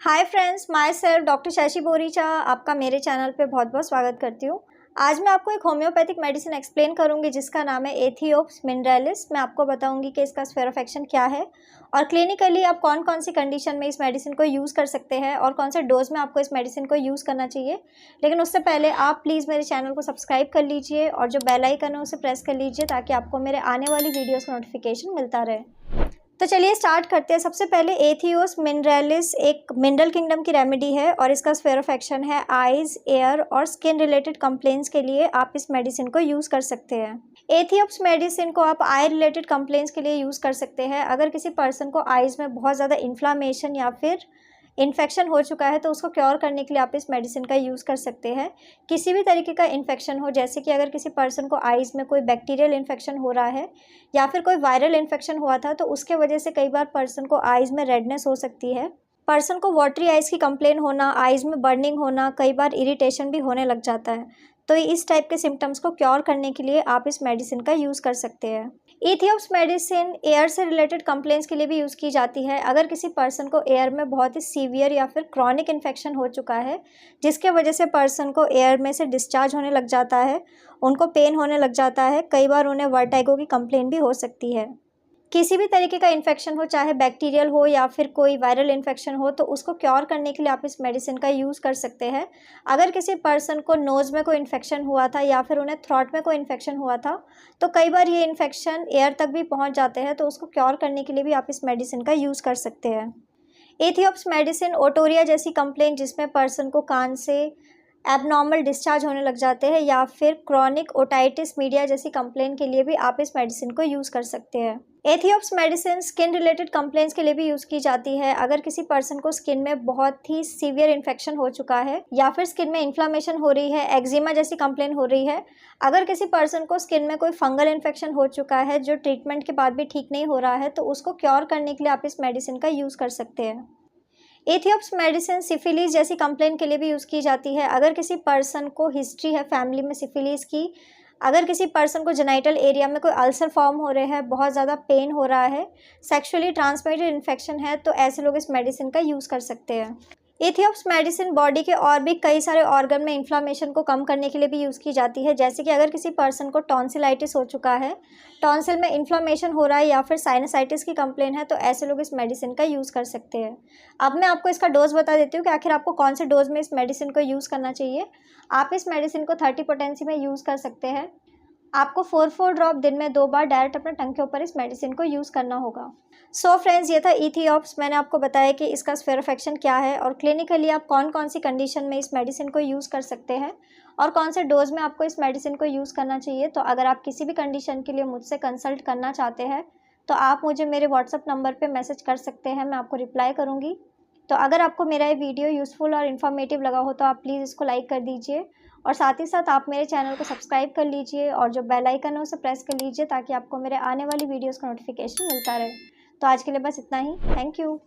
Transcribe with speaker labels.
Speaker 1: Hi friends, my self doctor Shashi Boricha आपका मेरे channel पे बहुत बहुत स्वागत करती हूँ। आज मैं आपको एक होम्योपैथिक मेडिसिन एक्सप्लेन करूँगी जिसका नाम है एथियोप्स मिनरलिस। मैं आपको बताऊँगी कि इसका स्फीयर ऑफ एक्शन क्या है और क्लिनिकली आप कौन कौन सी कंडीशन में इस मेडिसिन को यूज़ कर सकते हैं और कौन से डोज में आपको इस मेडिसिन को यूज़ करना चाहिए। लेकिन उससे पहले आप प्लीज़ मेरे चैनल को सब्सक्राइब कर लीजिए और जो बेल आइकन है उसे प्रेस कर लीजिए ताकि आपको मेरे आने वाली वीडियोज़ का नोटिफिकेशन मिलता रहे। तो चलिए स्टार्ट करते हैं। सबसे पहले एथियोस मिनरलिस एक मिनरल किंगडम की रेमेडी है और इसका स्फीयर ऑफ एक्शन है आइज, एयर और स्किन रिलेटेड कंप्लेंट्स के लिए आप इस मेडिसिन को यूज़ कर सकते हैं। एथियोप्स मेडिसिन को आप आई रिलेटेड कंप्लेंट्स के लिए यूज़ कर सकते हैं। अगर किसी पर्सन को आइज़ में बहुत ज़्यादा इन्फ्लामेशन या फिर इन्फेक्शन हो चुका है तो उसको क्योर करने के लिए आप इस मेडिसिन का यूज़ कर सकते हैं। किसी भी तरीके का इन्फेक्शन हो, जैसे कि अगर किसी पर्सन को आइज़ में कोई बैक्टीरियल इन्फेक्शन हो रहा है या फिर कोई वायरल इन्फेक्शन हुआ था तो उसके वजह से कई बार पर्सन को आइज़ में रेडनेस हो सकती है। पर्सन को वाटरी आइज़ की कंप्लेन होना, आइज़ में बर्निंग होना, कई बार इरिटेशन भी होने लग जाता है। तो इस टाइप के सिम्टम्स को क्योर करने के लिए आप इस मेडिसिन का यूज़ कर सकते हैं। एथियोप्स मेडिसिन एयर से रिलेटेड कंप्लेंट्स के लिए भी यूज़ की जाती है। अगर किसी पर्सन को एयर में बहुत ही सीवियर या फिर क्रॉनिक इन्फेक्शन हो चुका है जिसके वजह से पर्सन को एयर में से डिस्चार्ज होने लग जाता है, उनको पेन होने लग जाता है, कई बार उन्हें वर्टिगो की कंप्लेन भी हो सकती है। किसी भी तरीके का इन्फेक्शन हो, चाहे बैक्टीरियल हो या फिर कोई वायरल इन्फेक्शन हो, तो उसको क्योर करने के लिए आप इस मेडिसिन का यूज़ कर सकते हैं। अगर किसी पर्सन को नोज़ में कोई इन्फेक्शन हुआ था या फिर उन्हें थ्रोट में कोई इन्फेक्शन हुआ था तो कई बार ये इन्फेक्शन एयर तक भी पहुंच जाते हैं, तो उसको क्योर करने के लिए भी आप इस मेडिसिन का यूज़ कर सकते हैं। एथियोप्स मेडिसिन ओटोरिया जैसी कंप्लेंट जिसमें पर्सन को कान से एबनॉर्मल डिस्चार्ज होने लग जाते हैं या फिर क्रॉनिक ओटाइटिस मीडिया जैसी कंप्लेन के लिए भी आप इस मेडिसिन को यूज़ कर सकते हैं। एथियोप्स मेडिसिन स्किन रिलेटेड कंप्लेंट्स के लिए भी यूज़ की जाती है। अगर किसी पर्सन को स्किन में बहुत ही सीवियर इन्फेक्शन हो चुका है या फिर स्किन में इन्फ्लामेशन हो रही है, एक्जिमा जैसी कंप्लेन हो रही है, अगर किसी पर्सन को स्किन में कोई फंगल इन्फेक्शन हो चुका है जो ट्रीटमेंट के बाद भी ठीक नहीं हो रहा है, तो उसको क्योर करने के लिए आप इस मेडिसिन का यूज़ कर सकते हैं। एथियोप्स मेडिसिन सिफिलीज जैसी कंप्लेंट के लिए भी यूज़ की जाती है। अगर किसी पर्सन को हिस्ट्री है फैमिली में सिफिलीज की, अगर किसी पर्सन को जेनाइटल एरिया में कोई अल्सर फॉर्म हो रहे हैं, बहुत ज़्यादा पेन हो रहा है, सेक्सुअली ट्रांसमिटेड इन्फेक्शन है, तो ऐसे लोग इस मेडिसिन का यूज़ कर सकते हैं। एथियोप्स मेडिसिन बॉडी के और भी कई सारे ऑर्गन में इन्फ्लामेशन को कम करने के लिए भी यूज़ की जाती है। जैसे कि अगर किसी पर्सन को टॉन्सिलाइटिस हो चुका है, टॉन्सिल में इन्फ्लामेशन हो रहा है या फिर साइनसाइटिस की कंप्लेन है, तो ऐसे लोग इस मेडिसिन का यूज़ कर सकते हैं। अब मैं आपको इसका डोज बता देती हूँ कि आखिर आपको कौन से डोज में इस मेडिसिन को यूज़ करना चाहिए। आप इस मेडिसिन को 30 पोटेंसी में यूज़ कर सकते हैं। आपको 4 ड्रॉप दिन में 2 बार डायरेक्ट अपने टंग के ऊपर इस मेडिसिन को यूज़ करना होगा। सो फ्रेंड्स, ये था एथियोप्स। मैंने आपको बताया कि इसका स्फीयर ऑफ एक्शन क्या है और क्लिनिकली आप कौन कौन सी कंडीशन में इस मेडिसिन को यूज़ कर सकते हैं और कौन से डोज में आपको इस मेडिसिन को यूज़ करना चाहिए। तो अगर आप किसी भी कंडीशन के लिए मुझसे कंसल्ट करना चाहते हैं तो आप मुझे मेरे व्हाट्सअप नंबर पर मैसेज कर सकते हैं, मैं आपको रिप्लाई करूँगी। तो अगर आपको मेरा ये वीडियो यूज़फुल और इन्फॉर्मेटिव लगा हो तो आप प्लीज़ इसको लाइक कर दीजिए और साथ ही साथ आप मेरे चैनल को सब्सक्राइब कर लीजिए और जो बेल आइकन है उसे प्रेस कर लीजिए ताकि आपको मेरे आने वाली वीडियोस का नोटिफिकेशन मिलता रहे। तो आज के लिए बस इतना ही। Thank you.